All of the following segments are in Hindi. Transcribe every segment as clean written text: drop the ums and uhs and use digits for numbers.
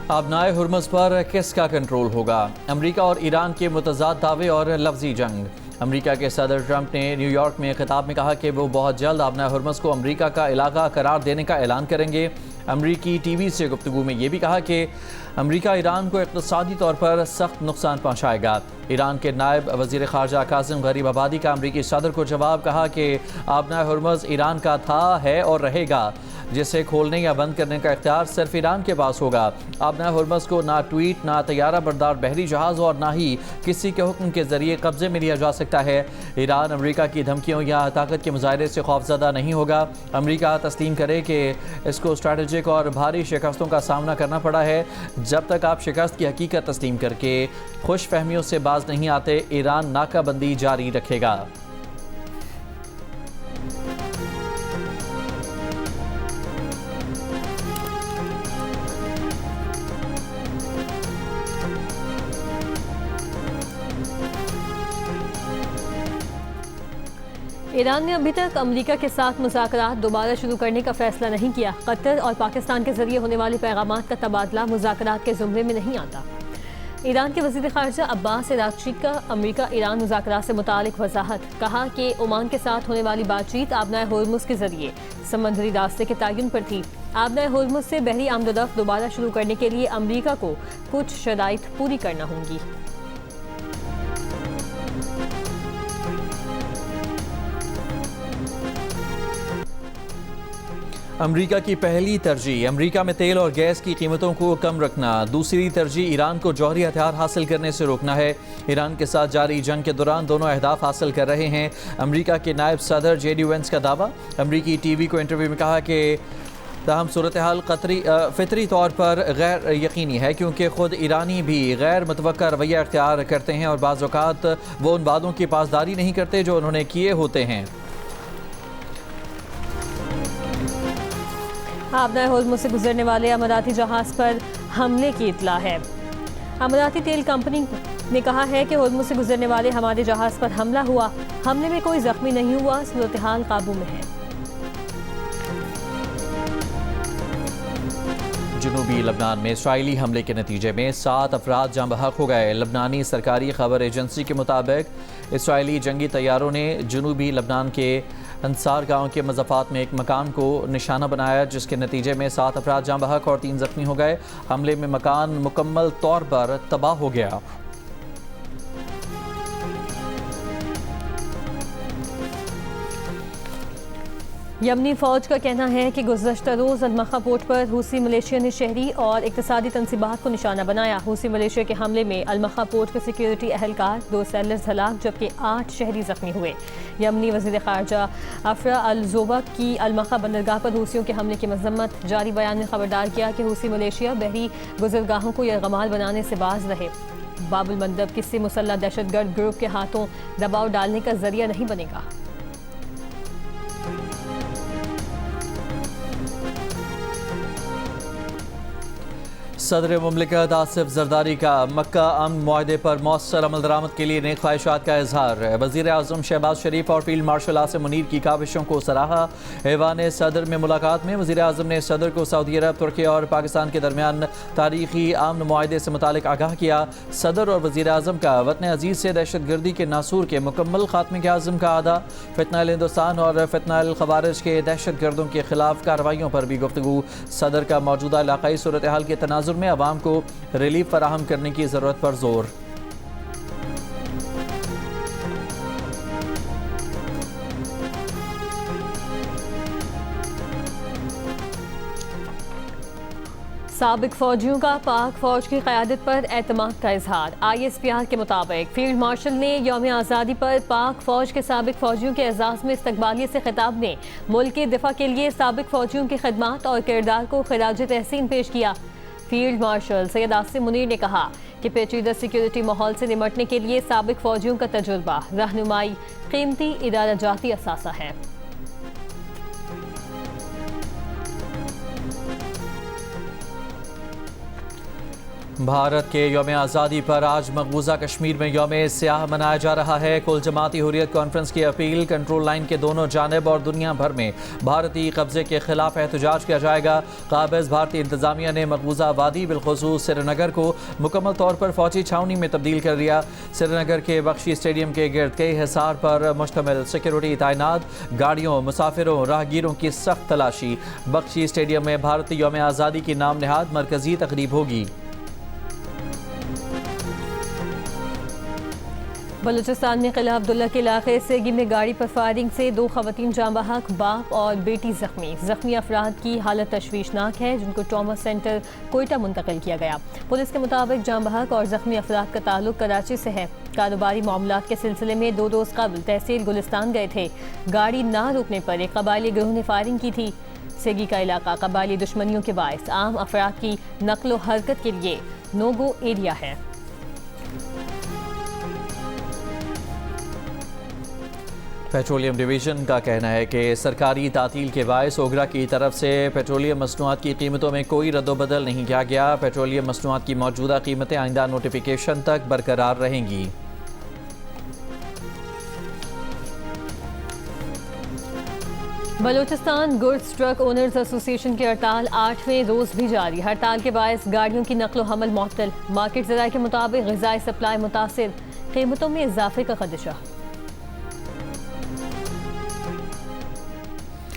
आबनाए हुर्मुज़ पर किसका कंट्रोल होगा? अमेरिका और ईरान के मुतज़ाद दावे और लफ्ज़ी जंग। अमेरिका के सदर ट्रंप ने न्यूयॉर्क में खिताब में कहा कि वो बहुत जल्द आबनाए हुर्मुज़ को अमेरिका का इलाका करार देने का ऐलान करेंगे। अमरीकी टीवी से गुफ्तगू में ये भी कहा कि अमेरिका ईरान को इक़्तिसादी तौर पर सख्त नुकसान पहुँचाएगा। ईरान के नायब वज़ीर ख़ारजा कासिम गरीब आबादी का अमरीकी सदर को जवाब, कहा कि आबनाए हुर्मुज़ ईरान का था, है और रहेगा, जिसे खोलने या बंद करने का इख्तियार सिर्फ ईरान के पास होगा। आबनाए हुर्मुज़ को ना ट्वीट, ना तैयारा बरदार बहरी जहाज़ और ना ही किसी के हुक्म के जरिए कब्जे में लिया जा सकता है। ईरान अमेरिका की धमकियों या ताकत के मुजाहरे से खौफजदा नहीं होगा। अमेरिका तस्लीम करे कि इसको स्ट्रैटेजिक और भारी शिकस्तों का सामना करना पड़ा है। जब तक आप शिकस्त की हकीकत तस्लीम करके खुश फहमियों से बाज नहीं आते, ईरान नाकाबंदी जारी रखेगा। ईरान ने अभी तक अमेरिका के साथ मुज़ाकरात दोबारा शुरू करने का फैसला नहीं किया। कतर और पाकिस्तान के जरिए होने वाले पैगामात का तबादला मुज़ाकरात के ज़ुमरे में नहीं आता। ईरान के वज़ीर ख़ारजा अब्बास अराग़ची का अमेरिका ईरान मुज़ाकरात से मुतालिक वज़ाहत, कहा कि ओमान के साथ होने वाली बातचीत आबनाए हुर्मुज़ के जरिए समंदरी रास्ते के तयन पर थी। आबनाए हुर्मुज़ से बहरी आमदोरफ्त दोबारा शुरू करने के लिए अमेरिका को कुछ शराइत पूरी करना होंगी। अमेरिका की पहली तरजीह अमेरिका में तेल और गैस की कीमतों को कम रखना, दूसरी तरजीह ईरान को जौहरी हथियार हासिल करने से रोकना है। ईरान के साथ जारी जंग के दौरान दोनों अहदाफ हासिल कर रहे हैं। अमेरिका के नायब सदर जेडी वेंस का दावा। अमेरिकी टीवी को इंटरव्यू में कहा कि ताहम सूरत हाल फितरी तौर पर गैर यकीनी है, क्योंकि ख़ुद ईरानी भी गैर मुतवक्का रवैया अख्तियार करते हैं और बाज़ औक़ात वो उन वादों की पासदारी नहीं करते जो उन्होंने किए होते हैं। आबनाए हुर्मुज़ से गुजरने वाले अमाराती जहाज़ पर हमले की इत्तला है। अमाराती तेल कंपनी ने कहा है कि हुर्मुज़ से गुजरने वाले हमारे जहाज़ पर हमला हुआ। हमले में कोई जख्मी नहीं हुआ, सूरत हाल काबू में है। जनूबी लबनान में इसराइली हमले के नतीजे में 7 अफराद जाँ बहक हो गए। लबनानी सरकारी खबर एजेंसी के मुताबिक इसराइली जंगी तैयारों ने जनूबी लबनान के अंसार गांव के मज़ाफ़ात में एक मकान को निशाना बनाया, जिसके नतीजे में 7 अफराद जाँ बहक और 3 जख्मी हो गए। हमले में मकान मुकम्मल तौर पर तबाह हो गया। यमनी फ़ौज का कहना है कि गुज़श्ता रोज़ अलमखा पोर्ट पर हूसी मलेशिया ने शहरी और इक़्तिसादी तंसीबात को निशाना बनाया। हूसी मलेशिया के हमले में अलमखा पोर्ट के सिक्योरिटी एहलकार, 2 सेलर्स हलाक जबकि 8 शहरी ज़ख्मी हुए। यमनी वज़ीर ख़ारजा अफरा अल ज़ोबक की अलमखा बंदरगाह पर हूसियों के हमले की मज़म्मत। जारी बयान में खबरदार किया कि हूसी मलेशिया बहरी गुज़रगाहों को यरगमाल बनाने से बाज रहे। बाबुल मंदब किसी मुसल्लह दहशतगर्द ग्रुप के हाथों दबाव डालने का जरिया नहीं बनेगा। सदर मुमलिकत आसिफ जरदारी का मक्का अमन मुआहदे पर मौसर अमल दरामद के लिए नेक ख्वाहिशात का इजहार। वज़ीर आज़म शहबाज शरीफ और फील्ड मार्शल आसिम मुनीर की काविशों को सराहा। ऐवान सदर में मुलाकात में वज़ीर आज़म ने सदर को सऊदी अरब, तुर्की और पाकिस्तान के दरमियान तारीखी अमन मुआहदे से मुतालिक आगाह किया। सदर और वज़ीर आज़म का वतन अजीज़ से दहशत गर्दी के नासूर के मुकम्मल खात्मे के आज़म का अदा। फितनाल हिंदुस्तान और फितनाल खवारिज के दहशत गर्दों के खिलाफ कार्रवाइयों पर भी गुफ्तगू। सदर का मौजूदा इलाकाई सूरत हाल के तनाजुर में अवाम को रिलीफ फराहम करने की ज़रूरत पर जोर। साबिक फौजियों का पाक फौज की क़यादत पर एतमाद का इजहार। ISPR के मुताबिक फील्ड मार्शल ने यौम आज़ादी पर पाक फौज के साबिक फौजियों के एजाज़ में इस्तकबालियत से खिताब में मुल्क के दिफा के लिए साबिक फौजियों की खिदमात और किरदार को खिराज तहसीन पेश किया। फील्ड मार्शल सैयद आसिम मुनीर ने कहा कि पेचीदा सिक्योरिटी माहौल से निमटने के लिए साबिक फौजियों का तजुर्बा, रहनुमाई कीमती इदारा जाती असासा है। भारत के यौम आज़ादी पर आज मकबूजा कश्मीर में यौम स्याह मनाया जा रहा है। कुल जमाती हुर्रियत कॉन्फ्रेंस की अपील, कंट्रोल लाइन के दोनों जानिब और दुनिया भर में भारतीय कब्जे के खिलाफ एहतजाज किया जाएगा। काबिज भारतीय इंतजामिया ने मकबूजा वादी बिलखुसूस श्रीनगर को मुकम्मल तौर पर फौजी छावनी में तब्दील कर दिया। श्रीनगर के बख्शी स्टेडियम के गिर्द कई हिसार पर मुश्तमिल सिक्योरिटी तैनात, गाड़ियों, मुसाफिरों, राहगीरों की सख्त तलाशी। बख्शी स्टेडियम में भारतीय यौम आज़ादी की नाम नहाद मरकजी तकरीब होगी। बलूचिस्तान में किला अब्दुल्ला के इलाके सेगी में गाड़ी पर फायरिंग से 2 खवातीन जाँ बहक, बाप और बेटी जख्मी। जख्मी अफराद की हालत तशवीशनाक है, जिनको ट्रॉमा सेंटर कोयटा मुंतकिल किया गया। पुलिस के मुताबिक जाँ बहक और जख्मी अफराद का ताल्लुक कराची से है। कारोबारी मामलात के सिलसिले में 2 रोज़ कबल तहसील गुलिस्तान गए थे। गाड़ी ना रुकने पर एक कबायली गिरोह ने फायरिंग की थी। सेगी का इलाका कबायली दुश्मनियों के बायस आम अफराद की नकलो हरकत के लिए नो गो एरिया है। पेट्रोलियम डिवीज़न का कहना है कि सरकारी तातील के बायस ओगरा की तरफ से पेट्रोलियम मसनूआत की कीमतों में कोई रद्दोबदल नहीं किया गया। पेट्रोलियम मसनूआत की मौजूदा कीमतें आइंदा नोटिफिकेशन तक बरकरार रहेंगी। Balochistan goods truck owners association की हड़ताल 8वें रोज भी जारी। हड़ताल के बायस गाड़ियों की नकलो हमल मुअत्तल। मार्केट ज़राए के मुताबिक ग़िज़ाई सप्लाई मुतासिर, कीमतों में इजाफे का खदशा।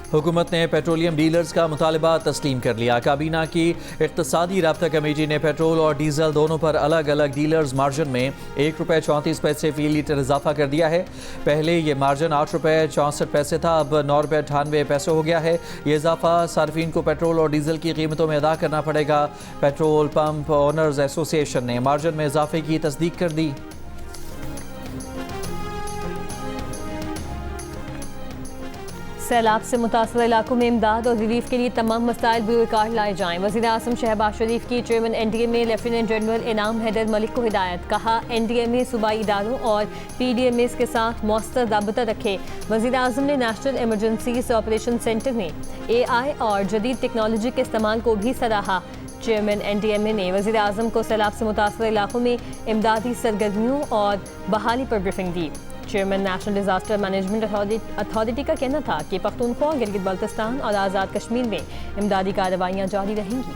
हुकूमत ने पेट्रोलियम डीलर्स का मुतालबा तस्लीम कर लिया। काबीना की इक़्तिसादी राब्ता कमेटी ने पेट्रोल और डीजल दोनों पर अलग अलग डीलर्स मार्जिन में ₹1.34 फ़ी लीटर इजाफा कर दिया है। पहले ये मार्जिन ₹8.64 था, अब ₹9.98 हो गया है। ये इजाफा सार्फिन को पेट्रोल और डीजल की कीमतों में अदा करना पड़ेगा। पेट्रोल पंप ओनर्स एसोसिएशन ने मार्जिन में इजाफे की तस्दीक कर दी। सैलाब से मुतासर इलाकों में इमदाद और रिलीफ के लिए तमाम मसाइल बिरोकार लाए जाएं। वज़ीर आज़म शहबाज शरीफ की चेयरमैन NDA में लेफ्टिनेंट जनरल इनाम हैदर मलिक को हिदायत। कहा NDA में सूबाई इदारों और PDMAs के साथ मौसर राबता रखे। वज़ीर आज़म ने नेशनल इमरजेंसीज ऑपरेशन सेंटर में AI और जदीद टेक्नोलॉजी के इस्तेमाल को भी सराहा। चेयरमैन NDMA ने वज़ीर आज़म को सैलाब से मुतासर इलाकों में इमदादी सरगर्मियों और बहाली पर ब्रीफिंग दी। Chairman national disaster management authority का कहना था कि पख्तूनख्वा, गिलगित बल्तिस्तान और आज़ाद कश्मीर में इमदादी कार्रवाइयाँ जारी रहेंगी।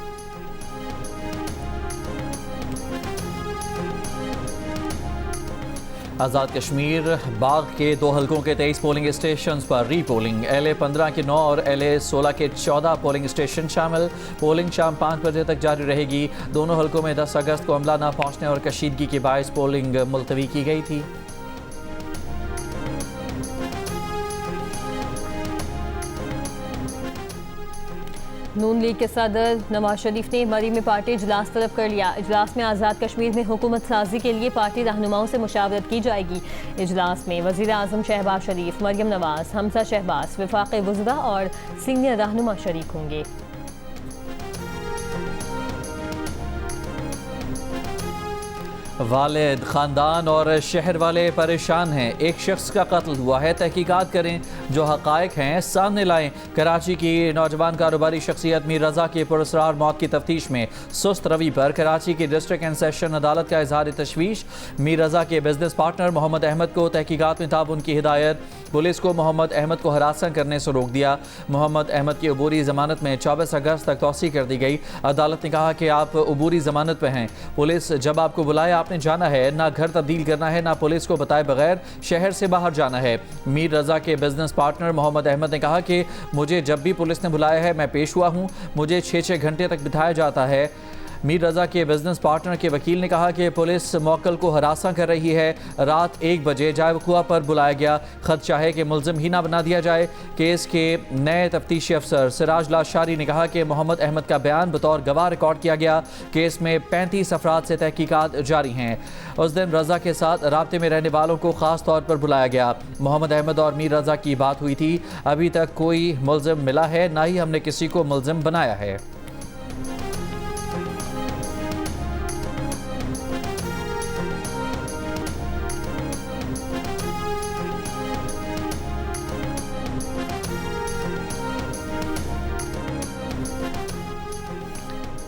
आज़ाद कश्मीर बाग के 2 हलकों के 23 पोलिंग स्टेशन पर री पोलिंग। LA 15 के 9 और LA 16 के 14 पोलिंग स्टेशन शामिल। पोलिंग शाम 5 बजे तक जारी रहेगी। दोनों हलकों में 10 अगस्त को अमला न पहुँचने और कशीदगी के बायस पोलिंग मुलतवी की गई थी। नून लीग के सदर नवाज शरीफ ने मरी में पार्टी इजलास तलब कर लिया। इजलास में आज़ाद कश्मीर में हुकूमत साजी के लिए पार्टी रहनुमाओं से मुशावरत की जाएगी। इजलास में वज़ीर आज़म शहबाज शरीफ, मरियम नवाज, हमजा शहबाज, वफाक़ वज़रा और सीनियर रहनुमा शरीक होंगे। वालिद, ख़ानदान और शहर वाले परेशान हैं। एक शख्स का कत्ल हुआ है, तहकीकात करें, जो हक़ाइक़ हैं सामने लाएं। कराची की नौजवान कारोबारी शख्सियत मीर रज़ा की पुरअसरार मौत की तफ्तीश में सुस्त रवि पर कराची की डिस्ट्रिक्ट एंड सेशन अदालत का इजहार तशवीश। मीर रज़ा के बिजनेस पार्टनर मोहम्मद अहमद को तहकीकात में ताबून की हिदायत। पुलिस को मोहम्मद अहमद को हरासा करने से रोक दिया। मोहम्मद अहमद की अबूरी ज़मानत में 24 अगस्त तक तौसी कर दी गई। अदालत ने कहा कि आप अबूरी ज़मानत पर हैं। पुलिस जब आपको बुलाए आपने जाना है, ना घर तब्दील करना है, ना पुलिस को बताए बगैर शहर से बाहर जाना है। मीर रज़ा के बिजनेस पार्टनर मोहम्मद अहमद ने कहा कि मुझे जब भी पुलिस ने बुलाया है मैं पेश हुआ हूँ। मुझे 6-6 घंटे तक बिठाया जाता है। मीर रज़ा के बिजनेस पार्टनर के वकील ने कहा कि पुलिस मौक्कल को हरासा कर रही है। रात 1 बजे जाए वक़ुआ पर बुलाया गया। ख़दशा है कि मुल्ज़िम ही ना बना दिया जाए। केस के नए तफ्तीशी अफसर सिराज लाशारी ने कहा कि मोहम्मद अहमद का बयान बतौर गवाह रिकॉर्ड किया गया। केस में 35 अफराद से तहकीकात जारी हैं। उस दिन रज़ा के साथ राब्ते में रहने वालों को ख़ास तौर पर बुलाया गया। मोहम्मद अहमद और मीर रज़ा की बात हुई थी। अभी तक कोई मुल्ज़िम मिला है, ना ही हमने किसी को मुल्ज़िम बनाया है।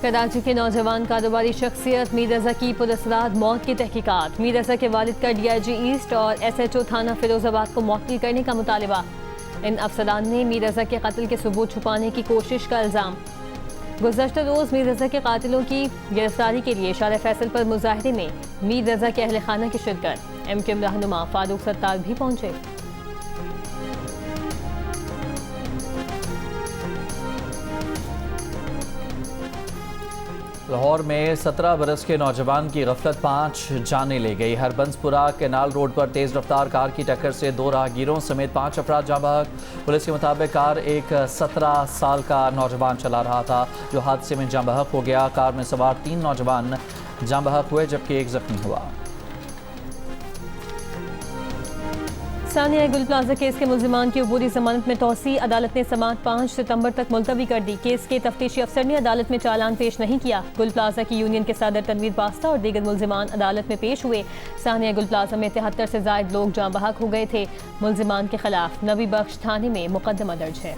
कराची के नौजवान कारोबारी शख्सियत मीर रजा की पुरअसरार मौत की तहकीकात। मीर रजा के वालिद का DIG ईस्ट और SHO थाना फिरोजाबाद को मुअत्तल करने का मुतालबा। इन अफसरान ने मीर रजा के कत्ल के सबूत छुपाने की कोशिश का इल्ज़ाम। गुज़श्ता रोज़ मीर रजा के कातिलों की गिरफ्तारी के लिए शार फैसल पर मुजाहरे में मीर रजा के अहल खाना की शिरकत। MKM रहनुमा फारूक सत्तार भी पहुंचे। लाहौर में 17 बरस के नौजवान की गफलत 5 जानें ले गई। हरबंसपुरा केनाल रोड पर तेज़ रफ्तार कार की टक्कर से 2 राहगीरों समेत 5 अफराद जाँ बहक। पुलिस के मुताबिक कार एक 17 साल का नौजवान चला रहा था जो हादसे में जाँ बहक हो गया। कार में सवार 3 नौजवान जाँ बहक हुए जबकि एक जख्मी हुआ। सानिया गुल प्लाजा केस के मुल्जिमान की अबूरी जमानत में तौसी। अदालत ने समाअत 5 सितंबर तक मुलतवी कर दी। केस के तफ्तीशी अफसर ने अदालत में चालान पेश नहीं किया। गुल प्लाजा की यूनियन के सदर तनवीर पास्ता और दीगर मुल्जिमान अदालत में पेश हुए। सानिया गुल प्लाजा में 73 से जायद लोग जाँ बहक हो गए थे। मुल्जिमान के खिलाफ नबी बख्श थाने में मुकदमा दर्ज है।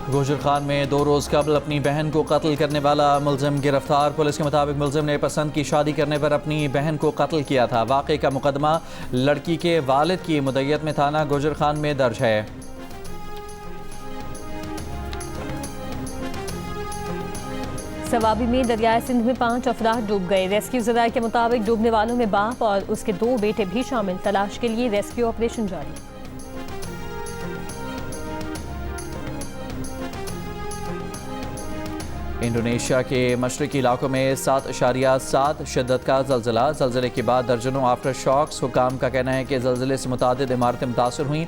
गोजर खान में 2 रोज़ कबल अपनी बहन को कत्ल करने वाला मुलजिम गिरफ्तार। पुलिस के मुताबिक मुलजिम ने पसंद की शादी करने पर अपनी बहन को कत्ल किया था। वाक़े का मुकदमा लड़की के वालिद की मुद्दत में थाना गोजर खान में दर्ज है। सवाबी में दरियाए सिंध में 5 अफराद डूब गए। रेस्क्यू ज़राए के मुताबिक डूबने वालों में बाप और उसके 2 बेटे भी शामिल। तलाश के लिए रेस्क्यू ऑपरेशन जारी। इंडोनेशिया के मशरकी इलाकों में 7.7 शिद्दत का जल्जला। जल्जले के बाद दर्जनों आफ्टर शॉक्स। हुकाम का कहना है कि जल्जले से मुतादिद इमारतें मुतासर हुई।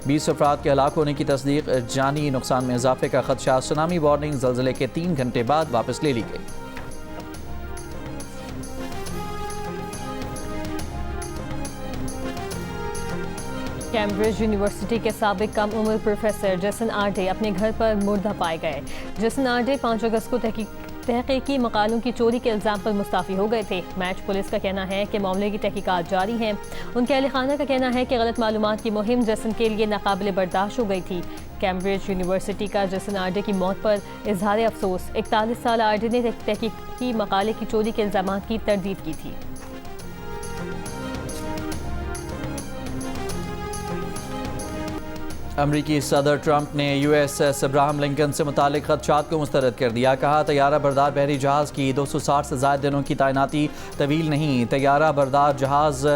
20 अफराद के हलाक होने की तस्दीक। जानी नुकसान में इजाफे का खदशा। सुनामी वार्निंग जल्जले के 3 घंटे बाद वापस ले ली गई। कैम्ब्रिज यूनिवर्सिटी के साबिक कम उम्र प्रोफेसर जसन आर्डे अपने घर पर मुर्दा पाए गए। जसन आर्डे 5 अगस्त को तहकीकी मकालों की चोरी के इल्ज़ाम पर मुस्ताफ़ी हो गए थे। मैच पुलिस का कहना है कि मामले की तहकीकात जारी हैं। उनके अहल खाना का कहना है कि गलत मालूमात की मुहिम जसन के लिए नाकाबिले बर्दाश्त हो गई थी। कैम्ब्रिज यूनिवर्सिटी का जसन आर्डे की मौत पर इजहार अफसोस। 41 साल आर्डे ने तहकीकी मकाले की चोरी के इल्ज़ाम की तरदीद की थी। अमरीकी सदर ट्रंप ने USS अब्राहम लिंकन से मुतालिक खदशात को मुस्तरद कर दिया। कहा तैयारा बरदार बहरी जहाज़ की 260 से ज़ायद दिनों की तैनाती तवील नहीं। तैयारा बरदार जहाज़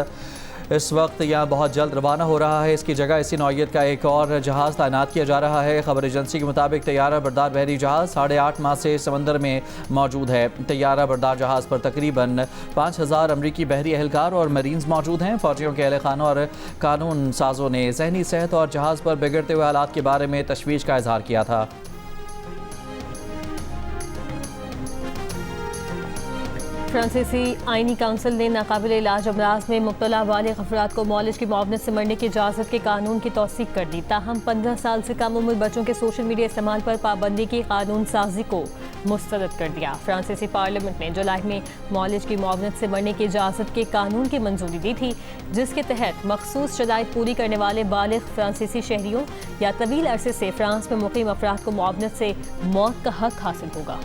इस वक्त यहाँ बहुत जल्द रवाना हो रहा है। इसकी जगह इसी नौइयत का एक और जहाज़ तैनात किया जा रहा है। खबर एजेंसी के मुताबिक तैयारा बरदार बहरी जहाज़ 8.5 माह से समंदर में मौजूद है। तैयारा बरदार जहाज़ पर तकरीबन 5000 अमरीकी बहरी एहलकार और मरीन्स मौजूद हैं। फौजियों के अहल खानों और कानून साजों ने जहनी सेहत और जहाज़ पर बिगड़ते हुए हालात के बारे में तशवीश का इजहार किया था। फ्रांसीसी आइनी काउंसिल ने नाकाबिल इलाज अमराज में मुब्तला वाले अफराद को मौलिज की मुआवनत से मरने की इजाज़त के कानून की तौसीक कर दी। ताहम 15 साल से कम उम्र बच्चों के सोशल मीडिया इस्तेमाल पर पाबंदी की कानून साजी को मुस्तरद कर दिया। फ्रांसीसी पार्लियामेंट ने जुलाई में मौलिज की मुआवनत से मरने की इजाज़त के कानून की मंजूरी दी थी, जिसके तहत मखसूस शराइत पूरी करने वाले बालिग फ्रांसीसी शहरियों या तवील अरसे से फ्रांस में मुकीम अफराद को मुआवनत से मौत का हक हासिल होगा।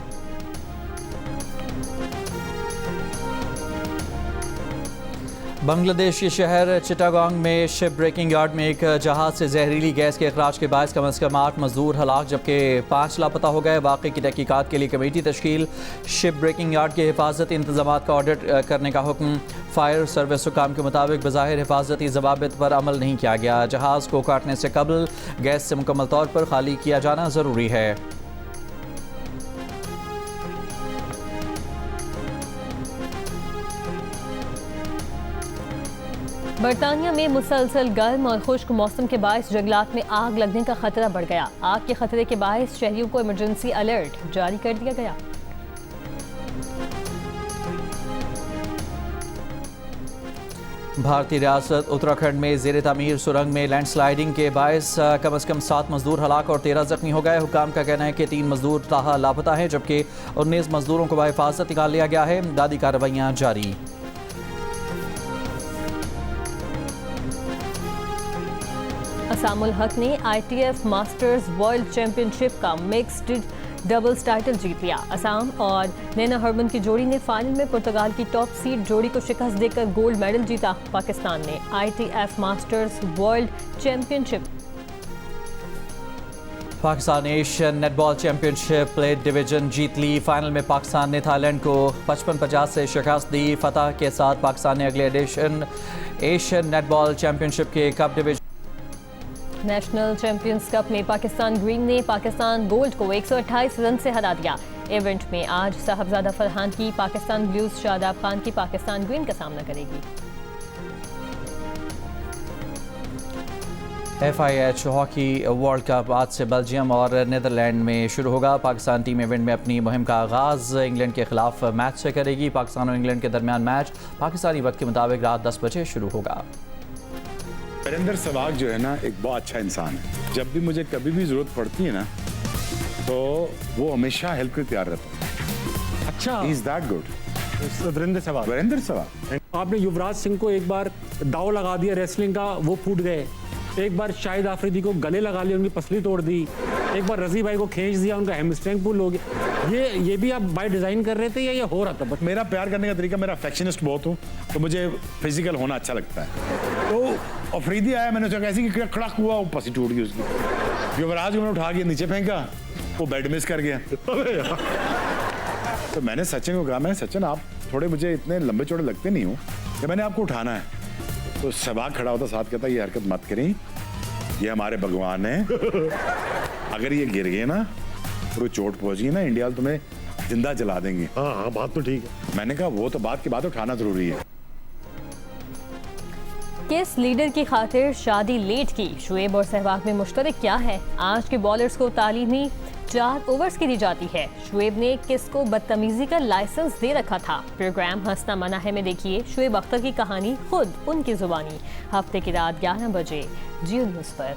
बांग्लादेश के शहर चिटागोंग में शिप ब्रेकिंग यार्ड में एक जहाज़ से जहरीली गैस के अखराज के बायस कम से कम 8 मजदूर हलाक जबकि 5 लापता हो गए। वाक़े की तहकीकात के लिए कमेटी तश्कील। शिप ब्रेकिंग यार्ड के हिफाजती इंतजामात का ऑडिट करने का हुक्म। फायर सर्विस हुकाम के मुताबिक बज़ाहिर हिफाजती जवाबित पर अमल नहीं किया गया। जहाज़ को काटने से कबल गैस से मुकम्मल तौर पर खाली किया जाना ज़रूरी है। बरतानिया में मुसलसल गर्म और खुश्क मौसम के बायस जंगलात में आग लगने का खतरा बढ़ गया। आग के खतरे के बायस शहरियों को इमरजेंसी अलर्ट जारी कर दिया गया। भारतीय रियासत उत्तराखंड में ज़ेर तामीर सुरंग में लैंडस्लाइडिंग के बायस कम से कम 7 मजदूर हलाक और 13 जख्मी हो गए। हुकाम का कहना है कि 3 मजदूर ताहा लापता हैं जबकि 19 मजदूरों को बाहिफाजत निकाल लिया गया है। दादी कार्रवाइयाँ जारी। असामुल हक ने ITF मास्टर्स वर्ल्ड चैंपियनशिप का मिक्स्ड डबल्स टाइटल जीत लिया। असम और नैना हरमन की जोड़ी ने फाइनल में पुर्तगाल की टॉप सीड जोड़ी को शिकस्त देकर गोल्ड मेडल जीता। पाकिस्तान ने ITF masters world championship Pakistan Asian netball championship plate division जीत ली। फाइनल में पाकिस्तान ने थाईलैंड को 55-50 से शिकस्त दी। फतह के साथ पाकिस्तान ने अगले एडिशन एशियन नेटबॉल चैंपियनशिप के cup division national champions cup में पाकिस्तान ग्रीन ने पाकिस्तान गोल्ड को 128 रन से हरा दिया। इवेंट में आज साहबजादा फरहान की पाकिस्तान ब्लूज शादाब खान की पाकिस्तान ग्रीन का सामना करेगी। FIH हॉकी वर्ल्ड कप आज से बेल्जियम और नीदरलैंड में शुरू होगा। पाकिस्तान टीम इवेंट में अपनी मुहिम का आगाज़ इंग्लैंड के खिलाफ मैच से करेगी। पाकिस्तान और इंग्लैंड के दरमियान मैच पाकिस्तानी वक्त के मुताबिक रात 10 बजे शुरू होगा। वीरेंद्र सहवाग जो है ना एक बहुत अच्छा इंसान है। जब भी मुझे कभी भी जरूरत पड़ती है ना तो वो हमेशा हेल्प के तैयार रहता है। अच्छा, he is that good. Virender Sehwag. आपने युवराज सिंह को एक बार दाव लगा दिया रेसलिंग का, वो फूट गए। एक बार शाहिद आफरीदी को गले लगा लिया, उनकी पसली तोड़ दी। एक बार रजी भाई को खींच दिया, उनका हैमस्ट्रिंग पुल हो गया। ये भी आप बाय डिजाइन कर रहे थे या ये हो रहा था? बस मेरा प्यार करने का तरीका, मेरा अफेक्शनिस्ट बहुत हूँ तो मुझे फिजिकल होना अच्छा लगता है। तो अफरीदी आया, मैंने सोचा ऐसी कि खड़क हुआ, वो पसी टूट गई उसकी। युवराज को मैंने उठा के नीचे फेंका, वो बेड मिस कर गया। तो मैंने सचिन को कहा, मैं सचिन आप थोड़े मुझे इतने लंबे चौड़े लगते नहीं हो कि मैंने आपको उठाना है। तो सहवाग खड़ा होता साथ कहता ये हरकत मत करें, ये हमारे भगवान है। अगर ये गिर गए ना और चोट पहुंच गई ना, इंडिया तुम्हें जिंदा जला देंगे। हाँ, बात तो ठीक है। मैंने कहा वो तो बात की बात, उठाना जरूरी है। किस लीडर की खातिर शादी लेट की? शुएब और सहवाग में मुश्तरक क्या है? आज के बॉलर्स को तालीमी 4 ओवर्स की दी जाती है। शुएब ने किसको बदतमीजी का लाइसेंस दे रखा था? प्रोग्राम हंसना मना है में देखिए शुएब अख्तर की कहानी खुद उनकी जुबानी। हफ्ते की रात 11 बजे जियो न्यूज़ पर।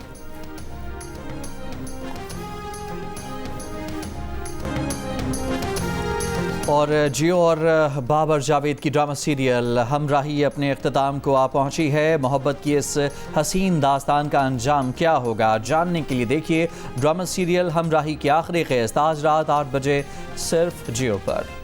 और जियो और बाबर जावेद की ड्रामा सीरियल हमराही अपने इख्तिताम को आ पहुंची है। मोहब्बत की इस हसीन दास्तान का अंजाम क्या होगा, जानने के लिए देखिए ड्रामा सीरियल हमराही की आखिरी क़िस्त आज रात 8 बजे सिर्फ जियो पर।